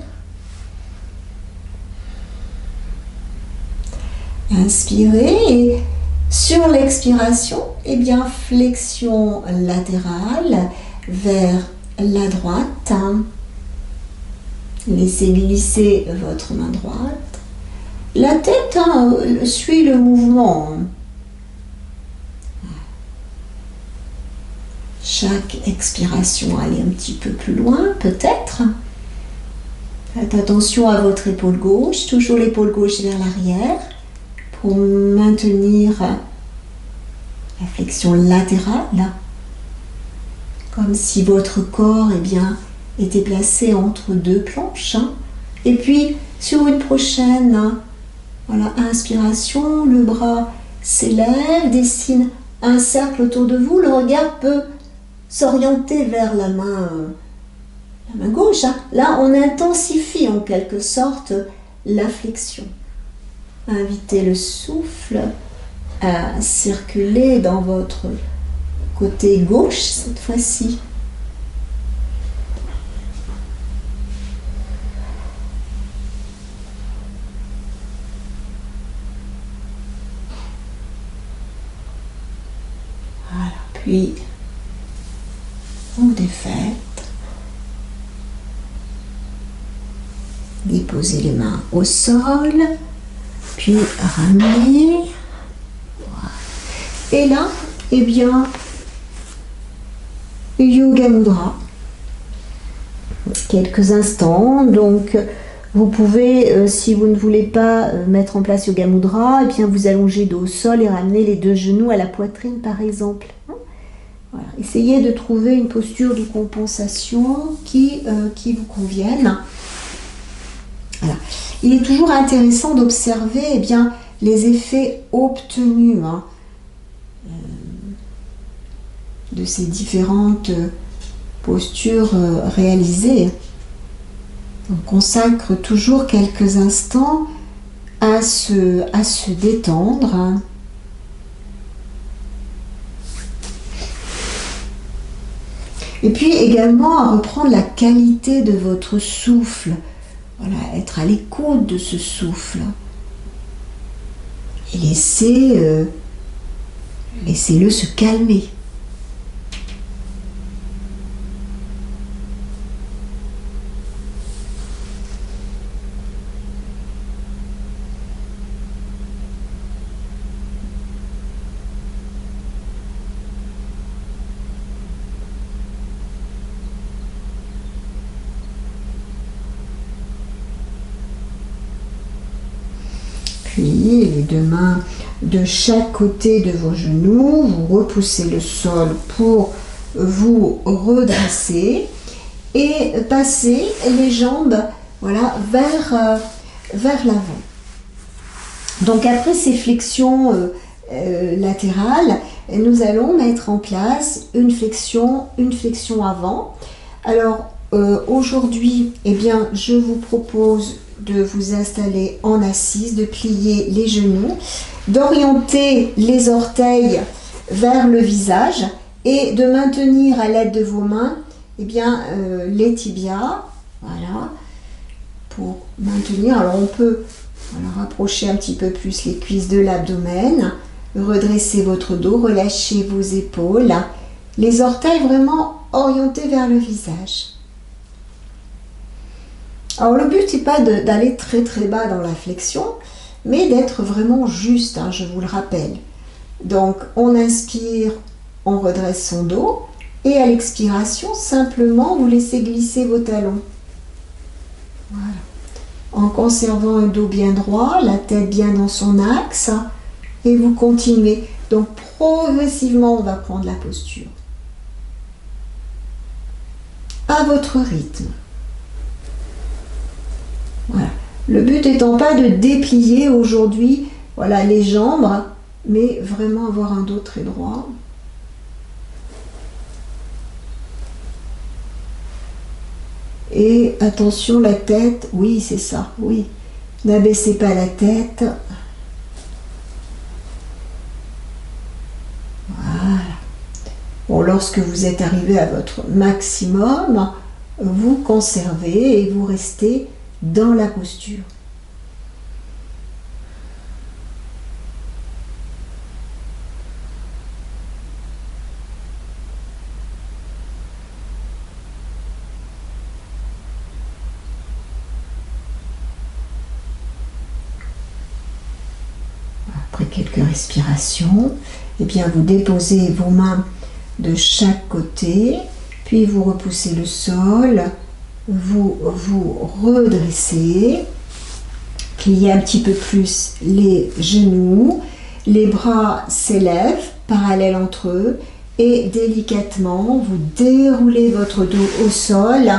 Inspirez et sur l'expiration, flexion latérale vers la droite. Laissez glisser votre main droite. La tête suit le mouvement. Chaque expiration, allez un petit peu plus loin, peut-être. Faites attention à votre épaule gauche, toujours l'épaule gauche vers l'arrière pour maintenir la flexion latérale, comme si votre corps était placé entre deux planches. Et puis sur une prochaine inspiration, le bras s'élève, dessine un cercle autour de vous, le regard peut s'orienter vers la main gauche. Là, on intensifie en quelque sorte la flexion. Invitez le souffle à circuler dans votre côté gauche cette fois-ci. Voilà, puis vous défaites. Déposez les mains au sol, puis ramenez. Voilà. Et là, Yoga Mudra. Quelques instants. Donc, vous pouvez, si vous ne voulez pas mettre en place Yoga Mudra, vous allongez dos au sol et ramener les deux genoux à la poitrine, par exemple. Voilà. Essayez de trouver une posture de compensation qui vous convienne. Voilà. Il est toujours intéressant d'observer les effets obtenus de ces différentes postures réalisées. On consacre toujours quelques instants à se détendre. Et puis également à reprendre la qualité de votre souffle. Voilà, être à l'écoute de ce souffle. Et laissez-le se calmer. Puis les deux mains de chaque côté de vos genoux, vous repoussez le sol pour vous redresser et passez les jambes vers l'avant. Donc après ces flexions latérales, nous allons mettre en place une flexion avant. Alors aujourd'hui, je vous propose de vous installer en assise, de plier les genoux, d'orienter les orteils vers le visage et de maintenir à l'aide de vos mains les tibias, voilà, pour maintenir. Alors on peut rapprocher un petit peu plus les cuisses de l'abdomen, redresser votre dos, relâcher vos épaules, les orteils vraiment orientés vers le visage. Alors le but n'est pas d'aller très très bas dans la flexion, mais d'être vraiment juste, je vous le rappelle. Donc on inspire, on redresse son dos, et à l'expiration, simplement vous laissez glisser vos talons. Voilà. En conservant un dos bien droit, la tête bien dans son axe, et vous continuez. Donc progressivement, on va prendre la posture. À votre rythme. Voilà. Le but étant pas de déplier aujourd'hui les jambes, mais vraiment avoir un dos très droit. Et attention, la tête, oui, c'est ça, oui. N'abaissez pas la tête. Voilà. Bon, lorsque vous êtes arrivé à votre maximum, vous conservez et vous restez dans la posture. Après quelques respirations, vous déposez vos mains de chaque côté, puis vous repoussez le sol, vous vous redressez, pliez un petit peu plus les genoux, les bras s'élèvent parallèles entre eux et délicatement vous déroulez votre dos au sol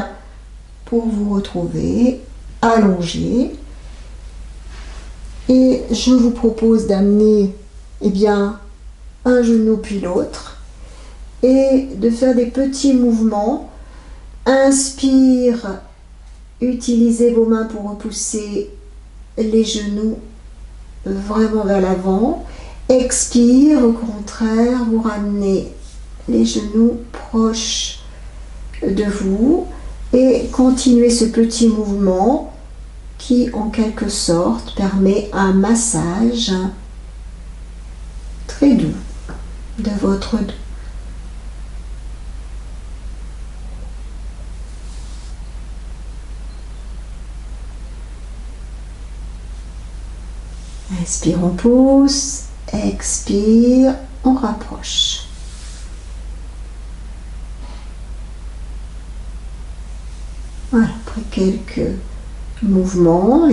pour vous retrouver allongé. Et je vous propose d'amener un genou puis l'autre et de faire des petits mouvements. Inspire, utilisez vos mains pour repousser les genoux vraiment vers l'avant. Expire, au contraire, vous ramenez les genoux proches de vous et continuez ce petit mouvement qui, en quelque sorte, permet un massage très doux de votre dos. Inspire, on pousse, expire, on rapproche. Voilà, après quelques mouvements,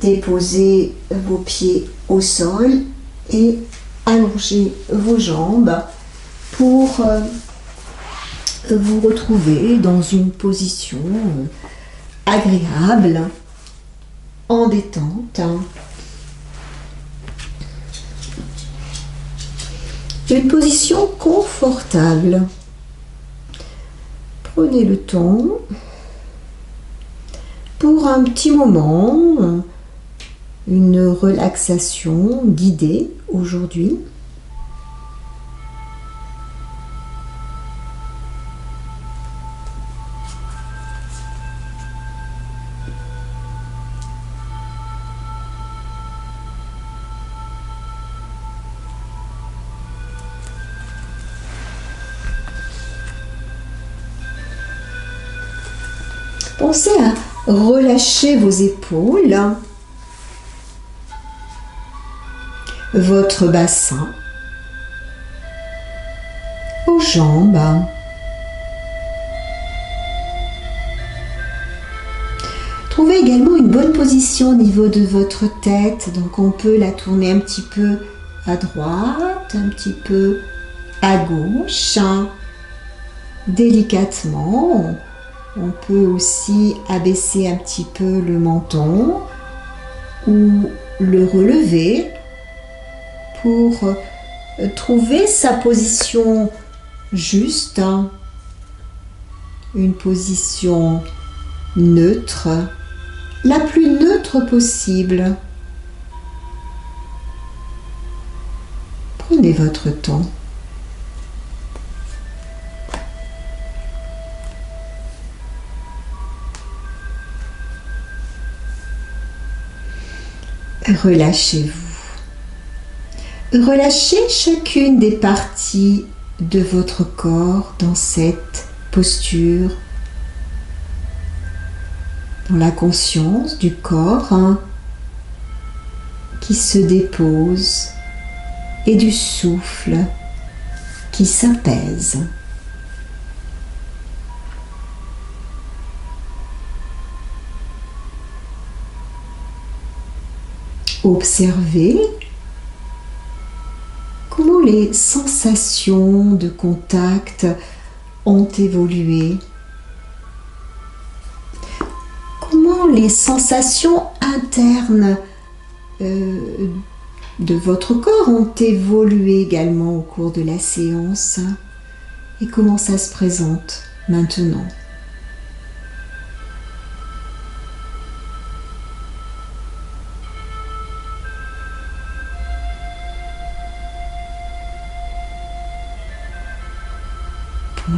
déposez vos pieds au sol et allongez vos jambes pour vous retrouver dans une position agréable, en détente. Une position confortable. Prenez le temps pour un petit moment, une relaxation guidée aujourd'hui. Pensez à relâcher vos épaules, votre bassin, vos jambes. Trouvez également une bonne position au niveau de votre tête. Donc on peut la tourner un petit peu à droite, un petit peu à gauche, délicatement. On peut aussi abaisser un petit peu le menton ou le relever pour trouver sa position juste, une position neutre, la plus neutre possible. Prenez votre temps. Relâchez-vous. Relâchez chacune des parties de votre corps dans cette posture, dans la conscience du corps qui se dépose et du souffle qui s'apaise. Observez comment les sensations de contact ont évolué, comment les sensations internes de votre corps ont évolué également au cours de la séance et comment ça se présente maintenant.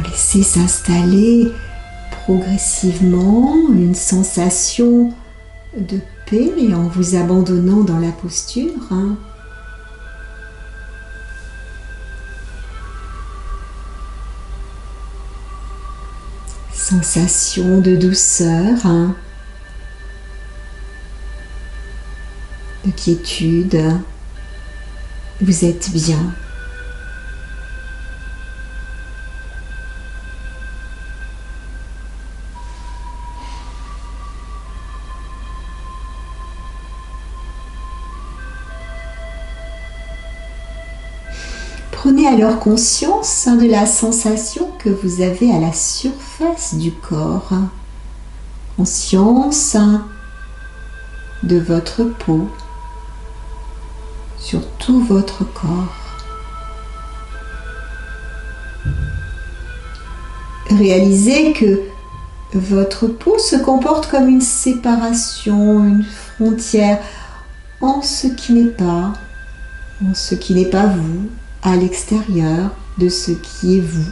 Laissez s'installer progressivement une sensation de paix et en vous abandonnant dans la posture. Sensation de douceur, de quiétude. Vous êtes bien. Prenez alors conscience de la sensation que vous avez à la surface du corps. Conscience de votre peau sur tout votre corps. Réalisez que votre peau se comporte comme une séparation, une frontière en ce qui n'est pas vous à l'extérieur de ce qui est vous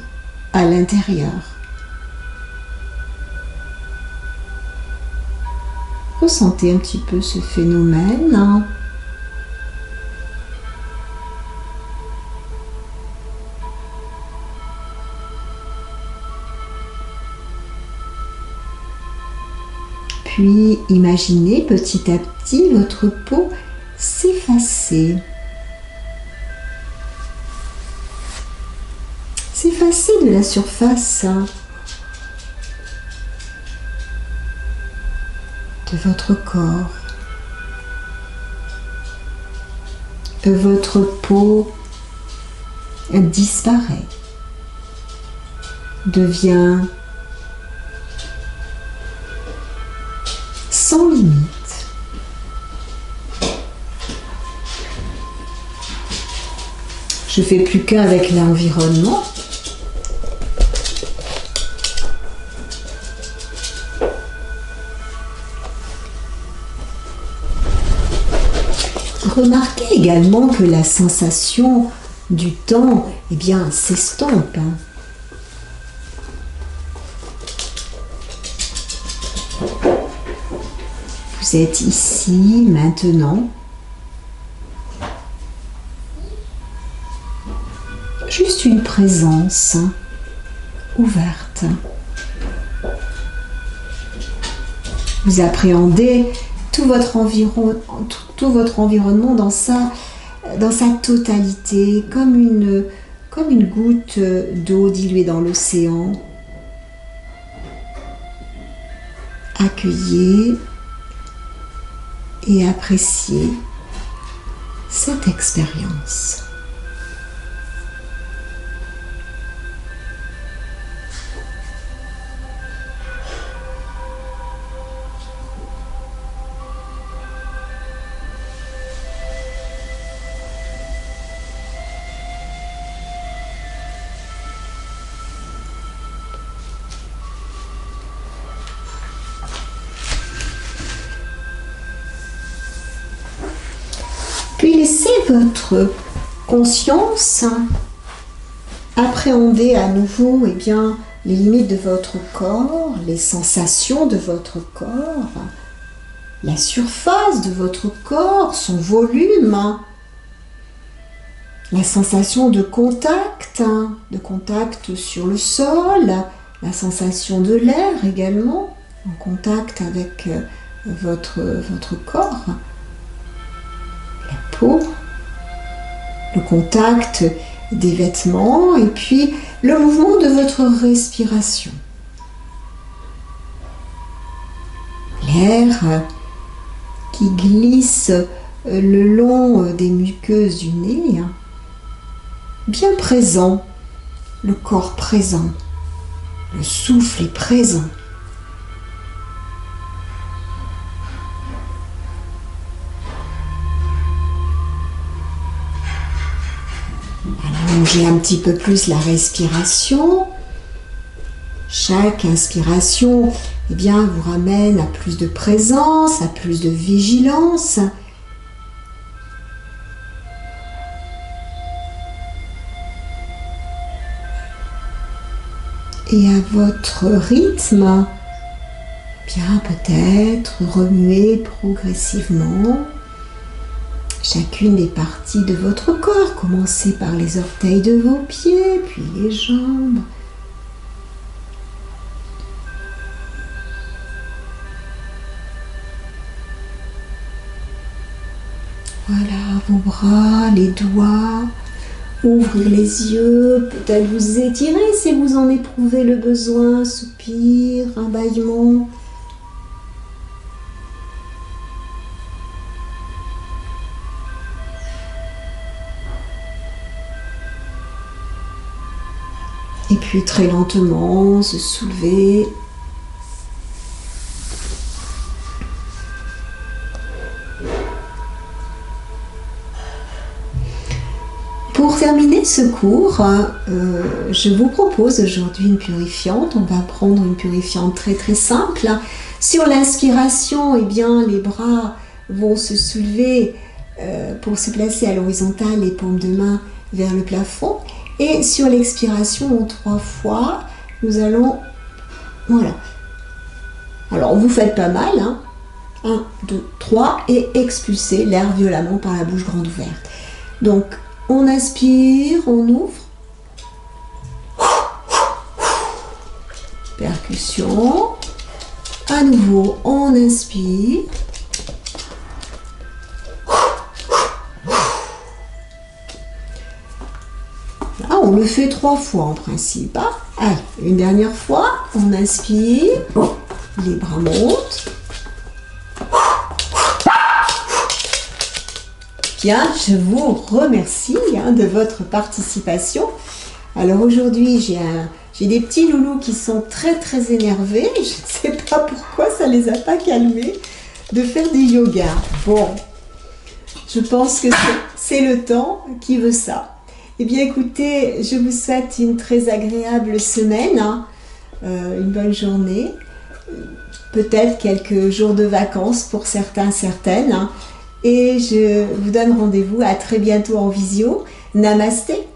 à l'intérieur. Ressentez un petit peu ce phénomène. Puis imaginez petit à petit votre peau s'effacer. S'effacer de la surface de votre corps. Votre peau disparaît, devient sans limite. Je fais plus qu'un avec l'environnement. Remarquez également que la sensation du temps, s'estompe. Vous êtes ici, maintenant. Juste une présence ouverte. Vous appréhendez tout votre environnement dans sa totalité, comme une goutte d'eau diluée dans l'océan. Accueillez et appréciez cette expérience. Puis laissez votre conscience appréhender à nouveau les limites de votre corps, les sensations de votre corps, la surface de votre corps, son volume, la sensation de contact sur le sol, la sensation de l'air également, en contact avec votre corps. La peau, le contact des vêtements et puis le mouvement de votre respiration. L'air qui glisse le long des muqueuses du nez, bien présent, le corps présent, le souffle est présent. Allongez un petit peu plus la respiration. Chaque inspiration vous ramène à plus de présence, à plus de vigilance. Et à votre rythme, peut-être remuer progressivement chacune des parties de votre corps. Commencez par les orteils de vos pieds, puis les jambes. Voilà, vos bras, les doigts. Ouvrez les yeux, peut-être vous étirer si vous en éprouvez le besoin. Soupir, un bâillement. Et puis très lentement, se soulever. Pour terminer ce cours, je vous propose aujourd'hui une purifiante. On va prendre une purifiante très très simple. Sur l'inspiration, eh bien, les bras vont se soulever pour se placer à l'horizontale, les paumes de main vers le plafond. Et sur l'expiration, en 3 fois, nous allons... Voilà. Alors, vous faites pas mal, hein. 1, 2, 3, et expulsez l'air violemment par la bouche grande ouverte. Donc, on inspire, on ouvre. Percussion. À nouveau, on inspire. Là, on le fait 3 fois en principe. Hein. Allez, une dernière fois, on inspire. Les bras montent. Bien, je vous remercie de votre participation. Alors aujourd'hui, j'ai des petits loulous qui sont très très énervés. Je ne sais pas pourquoi ça ne les a pas calmés de faire du yoga. Bon, je pense que c'est le temps qui veut ça. Eh bien écoutez, je vous souhaite une très agréable semaine, une bonne journée, peut-être quelques jours de vacances pour certains, certaines. Et je vous donne rendez-vous à très bientôt en visio. Namasté.